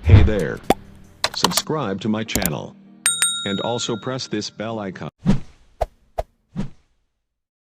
Hey there. Subscribe to my channel. And also press this bell icon.